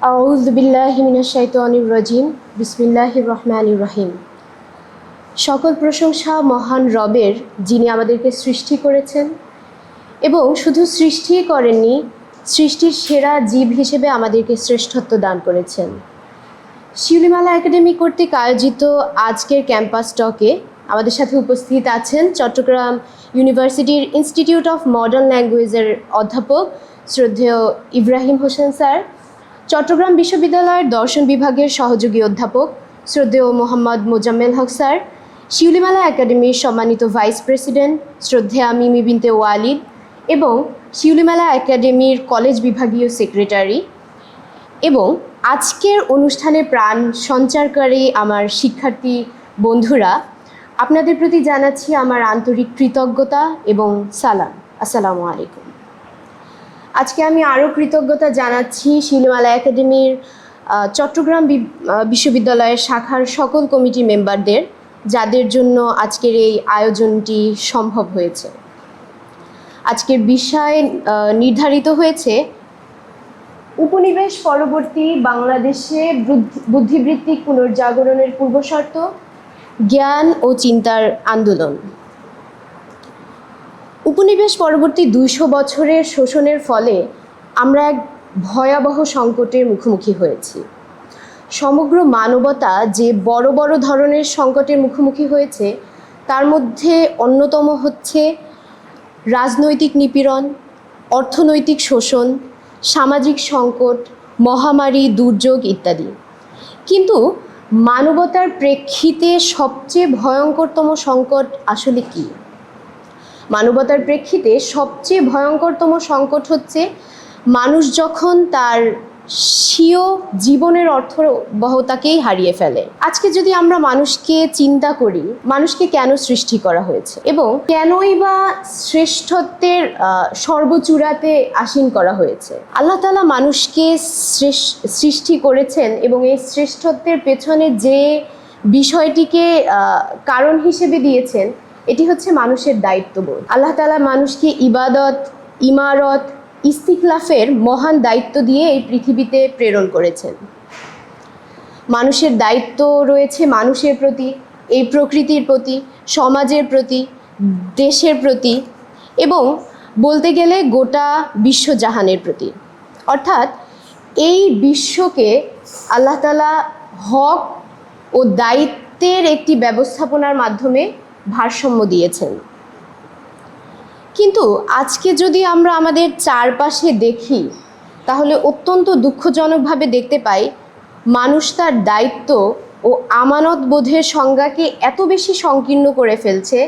আউযু বিল্লাহি মিনাশ শাইতানির রাজিম। বিসমিল্লাহির রহমানির রহিম। সকল প্রশংসা মহান রবের, যিনি আমাদেরকে সৃষ্টি করেছেন এবং শুধু সৃষ্টিই করেননি, সৃষ্টির সেরা জীব হিসেবে আমাদেরকে শ্রেষ্ঠত্ব দান করেছেন। শিউলিমালা একাডেমি কর্তৃক আয়োজিত আজকের ক্যাম্পাস টকে আমাদের সাথে উপস্থিত আছেন চট্টগ্রাম ইউনিভার্সিটির ইনস্টিটিউট অফ মডার্ন ল্যাঙ্গুয়েজের অধ্যাপক শ্রদ্ধেয় ইব্রাহিম হোসেন স্যার, চট্টগ্রাম বিশ্ববিদ্যালয়ের দর্শন বিভাগের সহযোগী অধ্যাপক শ্রদ্ধেয় মোহাম্মদ মোজাম্মেল হক স্যার, শিউলিমালা একাডেমির সম্মানিত ভাইস প্রেসিডেন্ট শ্রদ্ধেয়া মিমি বিনতে ওয়ালিদ এবং শিউলিমালা একাডেমির কলেজ বিভাগীয় সেক্রেটারি এবং আজকের অনুষ্ঠানে প্রাণ সঞ্চারকারী আমার শিক্ষার্থী বন্ধুরা, আপনাদের প্রতি জানাচ্ছি আমার আন্তরিক কৃতজ্ঞতা এবং সালাম। আসসালামু আলাইকুম। আজকে আমি আরও কৃতজ্ঞতা জানাচ্ছি শিউলিমালা একাডেমির চট্টগ্রাম বিশ্ববিদ্যালয়ের শাখার সকল কমিটি মেম্বারদের, যাদের জন্য আজকের এই আয়োজনটি সম্ভব হয়েছে। আজকের বিষয় নির্ধারিত হয়েছে উপনিবেশ পরবর্তী বাংলাদেশে বুদ্ধিবৃত্তিক পুনর্জাগরণের পূর্বশর্ত, জ্ঞান ও চিন্তার আন্দোলন। উপনিবেশ পরবর্তী 200 বছরের শোষণের ফলে আমরা এক ভয়াবহ সংকটের মুখোমুখি হয়েছি। সমগ্র মানবতা যে বড় বড় ধরনের সংকটের মুখোমুখি হয়েছে, তার মধ্যে অন্যতম হচ্ছে রাজনৈতিক নিপীড়ন, অর্থনৈতিক শোষণ, সামাজিক সংকট, মহামারী, দুর্যোগ ইত্যাদি। কিন্তু মানবতার প্রেক্ষিতে সবচেয়ে ভয়ঙ্করতম সংকট আসলে কি? মানবতার প্রেক্ষিতে সবচেয়ে ভয়ঙ্করতম সংকট হচ্ছে মানুষ যখন তার স্বীয় জীবনের অর্থবহতাকেই হারিয়ে ফেলে। আজকে যদি আমরা মানুষকে চিন্তা করি, মানুষকে কেন সৃষ্টি করা হয়েছে এবং কেনই বা শ্রেষ্ঠত্বের সর্বচূড়াতে আসীন করা হয়েছে? আল্লাহ তাআলা মানুষকে সৃষ্টি করেছেন এবং এই শ্রেষ্ঠত্বের পেছনে যে বিষয়টিকে কারণ হিসেবে দিয়েছেন, এটি হচ্ছে মানুষের দায়িত্ববোধ। আল্লাহ তাআলা মানুষকে ইবাদত, ইমারত, ইস্তিখলাফের মহান দায়িত্ব দিয়ে এই পৃথিবীতে প্রেরণ করেছেন। মানুষের দায়িত্ব রয়েছে মানুষের প্রতি, এই প্রকৃতির প্রতি, সমাজের প্রতি, দেশের প্রতি এবং বলতে গেলে গোটা বিশ্বজাহানের প্রতি। অর্থাৎ এই বিশ্বকে আল্লাহ তাআলা হক ও দায়িত্বের একটি ব্যবস্থাপনার মাধ্যমে ভারসাম্য দিয়েছেন। কিন্তু আজকে যদি আমরা আমাদের চারপাশে দেখি, তাহলে অত্যন্ত দুঃখজনকভাবে দেখতে পাই মানুষ তার দায়িত্ব ও আমানত বোধের সংজ্ঞাকে এত বেশি সংকীর্ণ করে ফেলছে,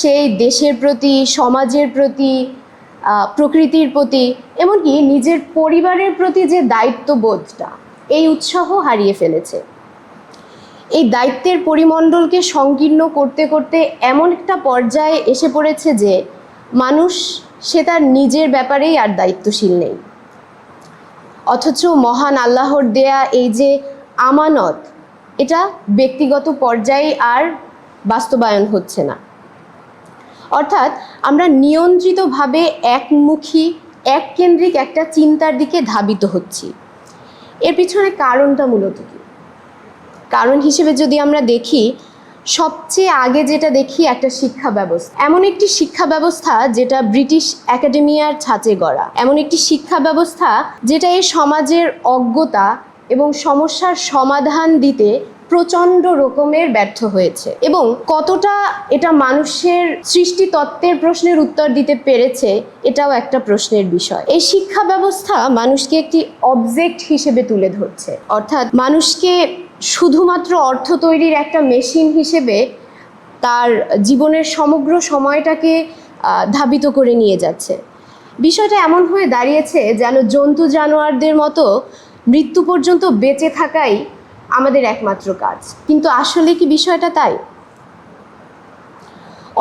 সেই দেশের প্রতি, সমাজের প্রতি, প্রকৃতির প্রতি, এমনকি নিজের পরিবারের প্রতি যে দায়িত্ববোধটা, এই উৎসাহ হারিয়ে ফেলেছে। এই দায়িত্বের পরিমণ্ডলকে সংকীর্ণ করতে করতে এমন একটা পর্যায়ে এসে পড়েছে যে মানুষ সে তার নিজের ব্যাপারেই আর দায়িত্বশীল নেই। অথচ মহান আল্লাহর দেয়া এই যে আমানত, এটা ব্যক্তিগত পর্যায়ে আর বাস্তবায়ন হচ্ছে না। অর্থাৎ আমরা নিয়ন্ত্রিতভাবে একমুখী, এককেন্দ্রিক একটা চিন্তার দিকে ধাবিত হচ্ছি। এর পিছনে কারণটা মূলত কি? কারণ হিসেবে যদি আমরা দেখি, সবচেয়ে আগে যেটা দেখি একটা শিক্ষা ব্যবস্থা। এমন একটি শিক্ষা ব্যবস্থা যেটা ব্রিটিশ একাডেমিয়ার ছাঁচে গড়া, এমন একটি শিক্ষা ব্যবস্থা যেটা এই সমাজের অজ্ঞতা এবং সমস্যার সমাধান দিতে প্রচণ্ড রকমের ব্যর্থ হয়েছে এবং কতটা এটা মানুষের সৃষ্টি তত্ত্বের প্রশ্নের উত্তর দিতে পেরেছে, এটাও একটা প্রশ্নের বিষয়। এই শিক্ষা ব্যবস্থা মানুষকে একটি অবজেক্ট হিসেবে তুলে ধরছে, অর্থাৎ মানুষকে শুধুমাত্র অর্থ তৈরির একটা মেশিন হিসেবে তার জীবনের সমগ্র সময়টাকে ধাবিত করে নিয়ে যাচ্ছে। বিষয়টা এমন হয়ে দাঁড়িয়েছে যেন জন্তু জানোয়ারদের মতো মৃত্যু পর্যন্ত বেঁচে থাকাই আমাদের একমাত্র কাজ। কিন্তু আসলে কি বিষয়টা তাই?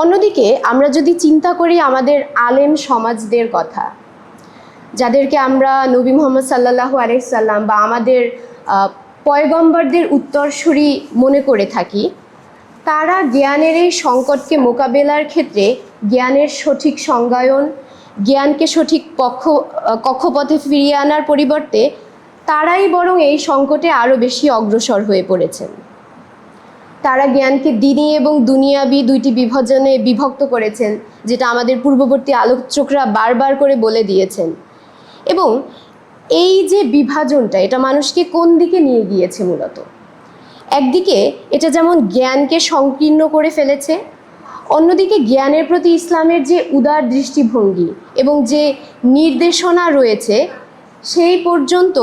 অন্যদিকে আমরা যদি চিন্তা করি আমাদের আলেম সমাজদের কথা, যাদেরকে আমরা নবী মুহাম্মদ সাল্লাল্লাহু আলাইহি সাল্লাম বা আমাদের পয়গম্বরদের উত্তরসূরি মনে করে থাকি, তারা জ্ঞানের এই সংকটকে মোকাবেলার ক্ষেত্রে জ্ঞানের সঠিক সংজ্ঞায়ন, জ্ঞানকে সঠিক কক্ষপথে ফিরিয়ে আনার পরিবর্তে তারাই বরং এই সংকটে আরও বেশি অগ্রসর হয়ে পড়েছেন। তারা জ্ঞানকে দিনী এবং দুনিয়াবি দুইটি বিভাজনে বিভক্ত করেছেন, যেটা আমাদের পূর্ববর্তী আলোচকরা বারবার করে বলে দিয়েছেন। এবং এই যে বিভাজনটা, এটা মানুষকে কোন দিকে নিয়ে গিয়েছে? মূলত একদিকে এটা যেমন জ্ঞানকে সংকীর্ণ করে ফেলেছে, অন্যদিকে জ্ঞানের প্রতি ইসলামের যে উদার দৃষ্টিভঙ্গি এবং যে নির্দেশনা রয়েছে, সেই পর্যন্ত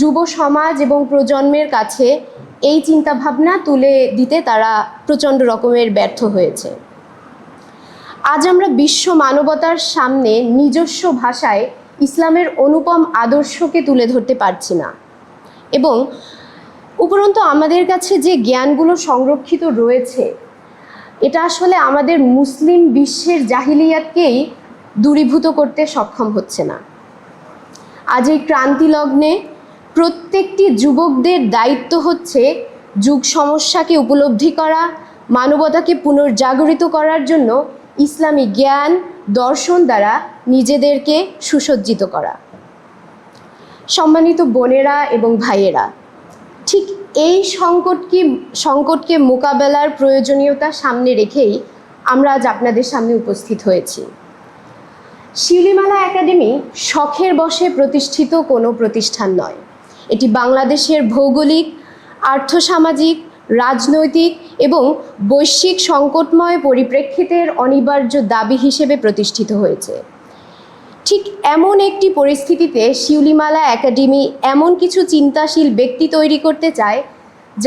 যুব সমাজ এবং প্রজন্মের কাছে এই চিন্তাভাবনা তুলে দিতে তারা প্রচণ্ড রকমের ব্যর্থ হয়েছে। আজ আমরা বিশ্ব মানবতার সামনে নিজস্ব ভাষায় ইসলামের অনুপম আদর্শকে তুলে ধরতে পারছি না, এবং উপরন্তু আমাদের কাছে যে জ্ঞানগুলো সংরক্ষিত রয়েছে, এটা আসলে আমাদের মুসলিম বিশ্বের জাহিলিয়াতকেই দূরীভূত করতে সক্ষম হচ্ছে না। আজ এই ক্রান্তি লগ্নে প্রত্যেকটি যুবকদের দায়িত্ব হচ্ছে যুগ সমস্যাকে উপলব্ধি করা, মানবতাকে পুনর্জাগরিত করার জন্য ইসলামী জ্ঞান দর্শন দ্বারা নিজেদেরকে সুসজ্জিত করা। সম্মানিত বোনেরা এবং ভাইয়েরা, ঠিক এই সংকটকে মোকাবেলার প্রয়োজনীয়তা সামনে রেখেই আমরা আজ আপনাদের সামনে উপস্থিত হয়েছি। শিউলিমালা একাডেমি শখের বশে প্রতিষ্ঠিত কোনো প্রতিষ্ঠান নয়। এটি বাংলাদেশের ভৌগোলিক, আর্থসামাজিক, রাজনৈতিক এবং বৈশ্বিক সংকটময় পরিপ্রেক্ষিতের অনিবার্য দাবি হিসেবে প্রতিষ্ঠিত হয়েছে। ঠিক এমন একটি পরিস্থিতিতে শিউলিমালা একাডেমি এমন কিছু চিন্তাশীল ব্যক্তি তৈরি করতে চায়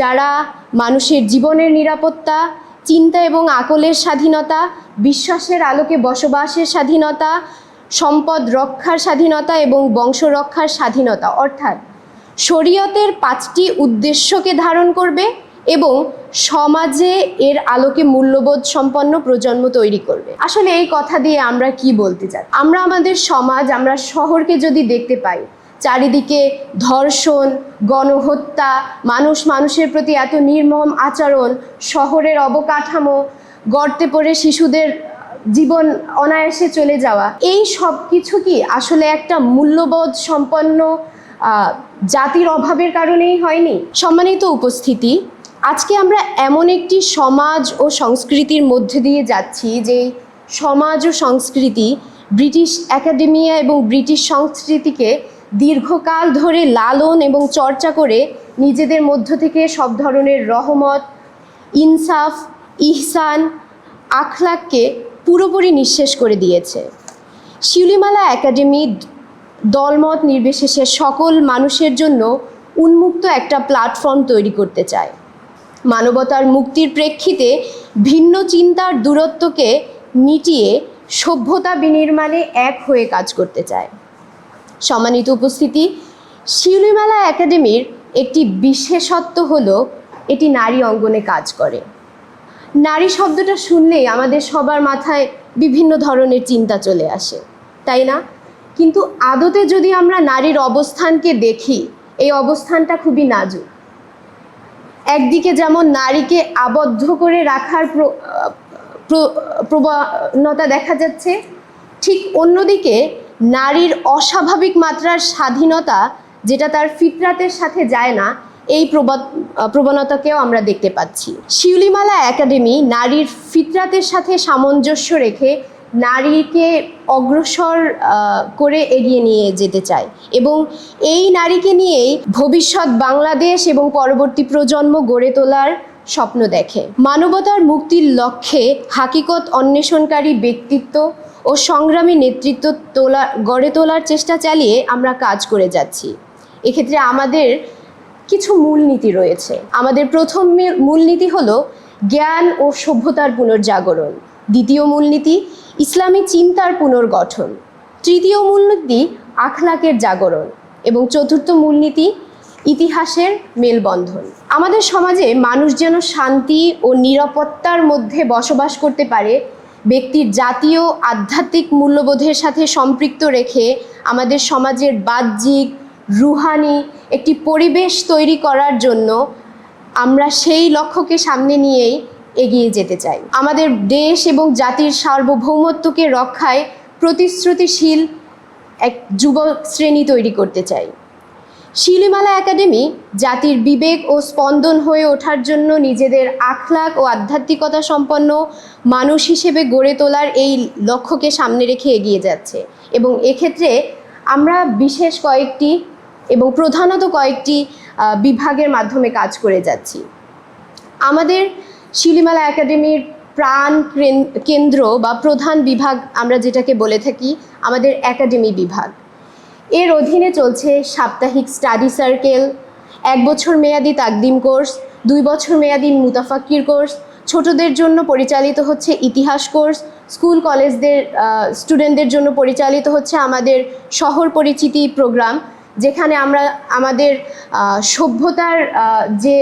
যারা মানুষের জীবনের নিরাপত্তা, চিন্তা এবং আকলের স্বাধীনতা, বিশ্বাসের আলোকে বসবাসের স্বাধীনতা, সম্পদ রক্ষার স্বাধীনতা এবং বংশ রক্ষার স্বাধীনতা, অর্থাৎ শরীয়তের 5টি উদ্দেশ্যকে ধারণ করবে এবং সমাজে এর আলোকে মূল্যবোধ সম্পন্ন প্রজন্ম তৈরি করবে। আসলে এই কথা দিয়ে আমরা কি বলতে চাই? আমরা আমাদের সমাজ, আমরা শহরকে যদি দেখতে পাই, চারিদিকে ধর্ষণ, গণহত্যা, মানুষের প্রতি এত নির্মম আচরণ, শহরের অবকাঠামো, গর্তে পড়ে শিশুদের জীবন অনায়াসে চলে যাওয়া, এই সব কিছু কি আসলে একটা মূল্যবোধ সম্পন্ন জাতির অভাবের কারণেই হয়নি? সম্মানিত উপস্থিতি, আজকে আমরা এমন একটি সমাজ ও সংস্কৃতির মধ্যে দিয়ে যাচ্ছি যে সমাজ ও সংস্কৃতি ব্রিটিশ একাডেমিয়া এবং ব্রিটিশ সংস্কৃতিকে দীর্ঘকাল ধরে লালন এবং চর্চা করে নিজেদের মধ্য থেকে সব ধরনের রহমত, ইনসাফ, ইহসান, আখলাককে পুরোপুরি নিঃশেষ করে দিয়েছে। শিউলিমালা একাডেমি দলমত নির্বিশেষে সকল মানুষের জন্য উন্মুক্ত একটা প্ল্যাটফর্ম তৈরি করতে চায়। মানবতার মুক্তির প্রেক্ষিতে ভিন্ন চিন্তার দূরত্বকে মিটিয়ে সভ্যতা বিনির্মাণে এক হয়ে কাজ করতে চায়। সম্মানিত উপস্থিতি, শিউলিমালা একাডেমির একটি বিশেষত্ব হলো এটি নারী অঙ্গনে কাজ করে। নারী শব্দটা শুনলেই আমাদের সবার মাথায় বিভিন্ন ধরনের চিন্তা চলে আসে, তাই না? কিন্তু আদতে যদি আমরা নারীর অবস্থানকে দেখি, এই অবস্থানটা খুবই নাজুক। একদিকে যেমন নারীকে আবদ্ধ করে রাখার প্রবণতা দেখা যাচ্ছে, ঠিক অন্যদিকে নারীর অস্বাভাবিক মাত্রার স্বাধীনতা, যেটা তার ফিতরাতের সাথে যায় না, এই প্রবণতাকেও আমরা দেখতে পাচ্ছি। শিউলিমালা একাডেমি নারীর ফিতরাতের সাথে সামঞ্জস্য রেখে নারীকে অগ্রসর করে এগিয়ে নিয়ে যেতে চায় এবং এই নারীকে নিয়েই ভবিষ্যৎ বাংলাদেশ এবং পরবর্তী প্রজন্ম গড়ে তোলার স্বপ্ন দেখে। মানবতার মুক্তির লক্ষ্যে হাকিকত অন্বেষণকারী ব্যক্তিত্ব ও সংগ্রামী নেতৃত্ব গড়ে তোলার চেষ্টা চালিয়ে আমরা কাজ করে যাচ্ছি। এক্ষেত্রে আমাদের কিছু মূলনীতি রয়েছে। আমাদের প্রথম মূলনীতি হলো জ্ঞান ও সভ্যতার পুনর্জাগরণ। দ্বিতীয় মূলনীতি ইসলামী চিন্তার পুনর্গঠন। তৃতীয় মূলনীতি আখলাকের জাগরণ এবং চতুর্থ মূলনীতি ইতিহাসের মেলবন্ধন। আমাদের সমাজে মানুষ যেন শান্তি ও নিরাপত্তার মধ্যে বসবাস করতে পারে, ব্যক্তির জাতীয় আধ্যাত্মিক মূল্যবোধের সাথে সম্পৃক্ত রেখে আমাদের সমাজের বাহ্যিক, রুহানি একটি পরিবেশ তৈরি করার জন্য আমরা সেই লক্ষ্যকে সামনে নিয়েই এগিয়ে যেতে চাই। আমাদের দেশ এবং জাতির সার্বভৌমত্বকে রক্ষায় প্রতিশ্রুতিশীল এক যুব শ্রেণী তৈরি করতে চাই। শিউলিমালা একাডেমি জাতির বিবেক ও স্পন্দন হয়ে ওঠার জন্য নিজেদের আখলাক ও আধ্যাত্মিকতা সম্পন্ন মানুষ হিসেবে গড়ে তোলার এই লক্ষ্যকে সামনে রেখে এগিয়ে যাচ্ছে। এবং এক্ষেত্রে আমরা বিশেষ কয়েকটি এবং প্রধানত কয়েকটি বিভাগের মাধ্যমে কাজ করে যাচ্ছি। আমাদের শিউলিমালা একাডেমির প্রাণ কেন্দ্র বা প্রধান বিভাগ আমরা যেটাকে বলে থাকি আমাদের একাডেমি বিভাগ। এর অধীনে চলছে সাপ্তাহিক স্টাডি সার্কেল, 1 বছর মেয়াদি তাকদিম কোর্স, 2 বছর মেয়াদি মুতাফাক্কির কোর্স, ছোটদের জন্য পরিচালিত হচ্ছে ইতিহাস কোর্স, স্কুল কলেজদের স্টুডেন্টদের জন্য পরিচালিত হচ্ছে আমাদের শহর পরিচিতি প্রোগ্রাম, যেখানে আমরা আমাদের সভ্যতার যে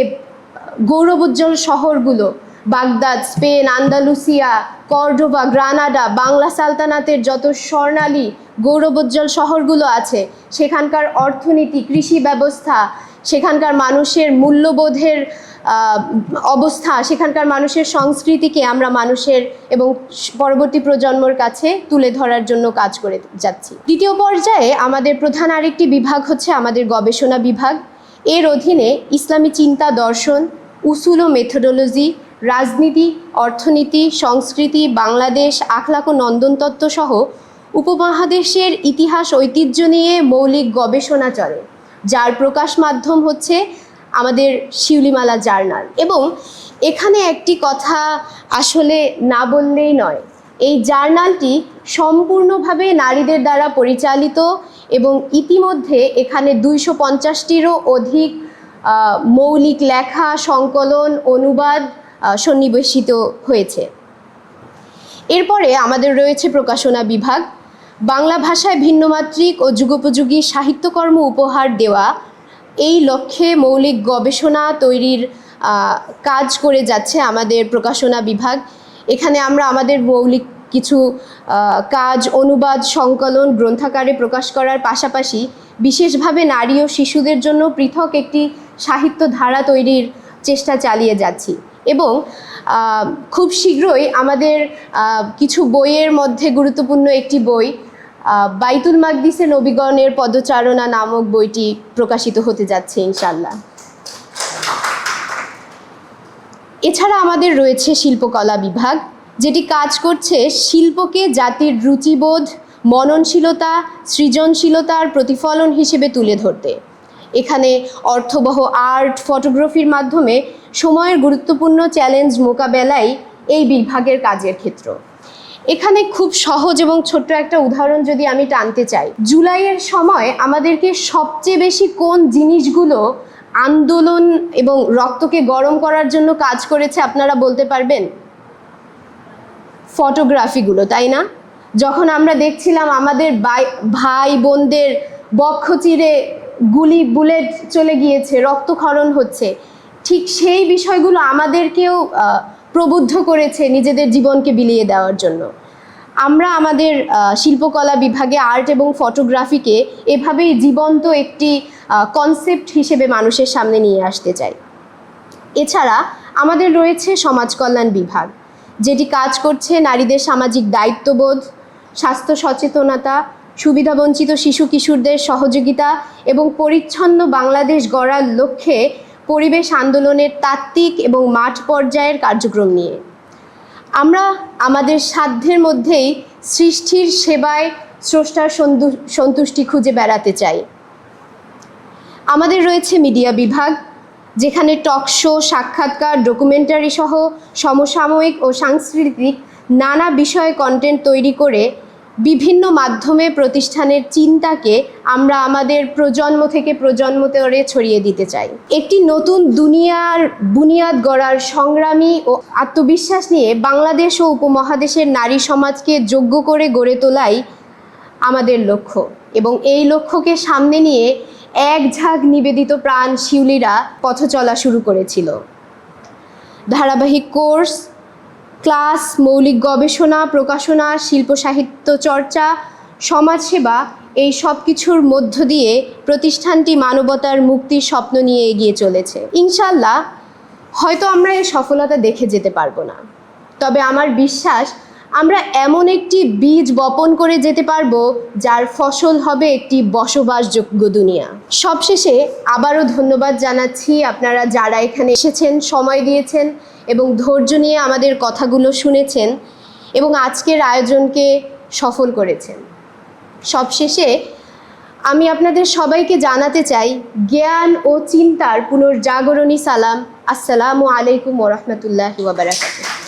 গৌরবোজ্জ্বল শহরগুলো Baghdad, Spain, Andalusia, Cordoba, Granada, Bangla সালতানাতের যত স্বর্ণালী গৌরবোজ্জ্বল শহরগুলো আছে সেখানকার অর্থনীতি, কৃষি ব্যবস্থা, সেখানকার মানুষের মূল্যবোধের অবস্থা, সেখানকার মানুষের সংস্কৃতিকে আমরা মানুষের এবং পরবর্তী প্রজন্মর কাছে তুলে ধরার জন্য কাজ করে যাচ্ছি। দ্বিতীয় পর্যায়ে আমাদের প্রধান আরেকটি বিভাগ হচ্ছে আমাদের গবেষণা বিভাগ। এর অধীনে ইসলামী চিন্তা দর্শন, উসুল ও মেথোডোলজি, রাজনীতি, অর্থনীতি, সংস্কৃতি, বাংলাদেশ, আখলাক ও নন্দনতত্ত্ব সহ উপমহাদেশের ইতিহাস ঐতিহ্য নিয়ে মৌলিক গবেষণা চলে, যার প্রকাশ মাধ্যম হচ্ছে আমাদের শিউলিমালা জার্নাল। এবং এখানে একটি কথা আসলে না বললেই নয়, এই জার্নালটি সম্পূর্ণভাবে নারীদের দ্বারা পরিচালিত এবং ইতিমধ্যে এখানে 250টিরও অধিক মৌলিক লেখা, সংকলন, অনুবাদ সন্নিবেশিত হয়েছে। এরপরে আমাদের রয়েছে প্রকাশনা বিভাগ। বাংলা ভাষায় ভিন্নমাত্রিক ও যুগোপযোগী সাহিত্যকর্ম উপহার দেওয়া, এই লক্ষ্যে মৌলিক গবেষণা তৈরির কাজ করে যাচ্ছে আমাদের প্রকাশনা বিভাগ। এখানে আমরা আমাদের মৌলিক কিছু কাজ, অনুবাদ, সংকলন গ্রন্থাকারে প্রকাশ করার পাশাপাশি বিশেষভাবে নারী ও শিশুদের জন্য পৃথক একটি সাহিত্য ধারা তৈরির চেষ্টা চালিয়ে যাচ্ছি। এবং খুব শীঘ্রই আমাদের কিছু বইয়ের মধ্যে গুরুত্বপূর্ণ একটি বই, বাইতুল মাকদিসে নবীগণের পদচারণা নামক বইটি প্রকাশিত হতে যাচ্ছে ইনশাল্লাহ। এছাড়া আমাদের রয়েছে শিল্পকলা বিভাগ, যেটি কাজ করছে শিল্পকে জাতির রুচিবোধ, মননশীলতা, সৃজনশীলতার প্রতিফলন হিসেবে তুলে ধরতে। এখানে অর্থবহ আর্ট, ফটোগ্রাফির মাধ্যমে সময়ের গুরুত্বপূর্ণ চ্যালেঞ্জ মোকাবেলাই এই বিভাগের কাজের ক্ষেত্র। এখানে খুব সহজ এবং ছোট্ট একটা উদাহরণ যদি আমি টানতে চাই, জুলাইয়ের সময় আমাদেরকে সবচেয়ে বেশি কোন জিনিসগুলো আন্দোলন এবং রক্তকে গরম করার জন্য কাজ করেছে আপনারা বলতে পারবেন? ফটোগ্রাফিগুলো, তাই না? যখন আমরা দেখছিলাম আমাদের ভাই বোনদের বক্ষ চিরে বুলেট চলে গিয়েছে, রক্তক্ষরণ হচ্ছে, ঠিক সেই বিষয়গুলো আমাদেরকেও প্রবুদ্ধ করেছে নিজেদের জীবনকে বিলিয়ে দেওয়ার জন্য। আমরা আমাদের শিল্পকলা বিভাগে আর্ট এবং ফটোগ্রাফিকে এভাবেই জীবন্ত একটি কনসেপ্ট হিসেবে মানুষের সামনে নিয়ে আসতে চাই। এছাড়া আমাদের রয়েছে সমাজ কল্যাণ বিভাগ, যেটি কাজ করছে নারীদের সামাজিক দায়িত্ববোধ, স্বাস্থ্য সচেতনতা, সুবিধাবঞ্চিত শিশু কিশোরদের সহযোগিতা এবং পরিচ্ছন্ন বাংলাদেশ গড়ার লক্ষ্যে পরিবেশ আন্দোলনের তাত্ত্বিক এবং মাঠ পর্যায়ের কার্যক্রম নিয়ে। আমরা আমাদের সাধ্যের মধ্যেই সৃষ্টির সেবায় স্রষ্টার সন্তুষ্টি খুঁজে বেড়াতে চাই। আমাদের রয়েছে মিডিয়া বিভাগ, যেখানে টক শো, সাক্ষাৎকার, ডকুমেন্টারি সহ সমসাময়িক ও সাংস্কৃতিক নানা বিষয়ে কন্টেন্ট তৈরি করে বিভিন্ন মাধ্যমে প্রতিষ্ঠানের চিন্তাকে আমরা আমাদের প্রজন্ম থেকে প্রজন্ম ধরে ছড়িয়ে দিতে চাই। একটি নতুন দুনিয়ার বুনিয়াদ গড়ার সংগ্রামী ও আত্মবিশ্বাস নিয়ে বাংলাদেশ ও উপমহাদেশের নারী সমাজকে যোগ্য করে গড়ে তোলাই আমাদের লক্ষ্য। এবং এই লক্ষ্যকে সামনে নিয়ে এক ঝাঁক নিবেদিত প্রাণ শিউলিরা পথ চলা শুরু করেছিল। ধারাবাহিক কোর্স, ক্লাস, মৌলিক গবেষণা, প্রকাশনা, শিল্প সাহিত্য চর্চা, সমাজসেবা, এই সব কিছুর মধ্য দিয়ে প্রতিষ্ঠানটি মানবতার মুক্তির স্বপ্ন নিয়ে এগিয়ে চলেছে। ইনশাল্লাহ হয়তো আমরা এই সফলতা দেখে যেতে পারবো না, তবে আমার বিশ্বাস আমরা এমন একটি বীজ বপন করে যেতে পারবো যার ফসল হবে একটি বসবাসযোগ্য দুনিয়া। সবশেষে আবারও ধন্যবাদ জানাচ্ছি আপনারা যারা এখানে এসেছেন, সময় দিয়েছেন এবং ধৈর্য নিয়ে আমাদের কথাগুলো শুনেছেন এবং আজকের আয়োজনকে সফল করেছেন। সবশেষে আমি আপনাদের সবাইকে জানাতে চাই জ্ঞান ও চিন্তার পুনর্জাগরণী সালাম। আসসালামু আলাইকুম ওয়া রাহমাতুল্লাহি ওয়া বারাকাতুহু।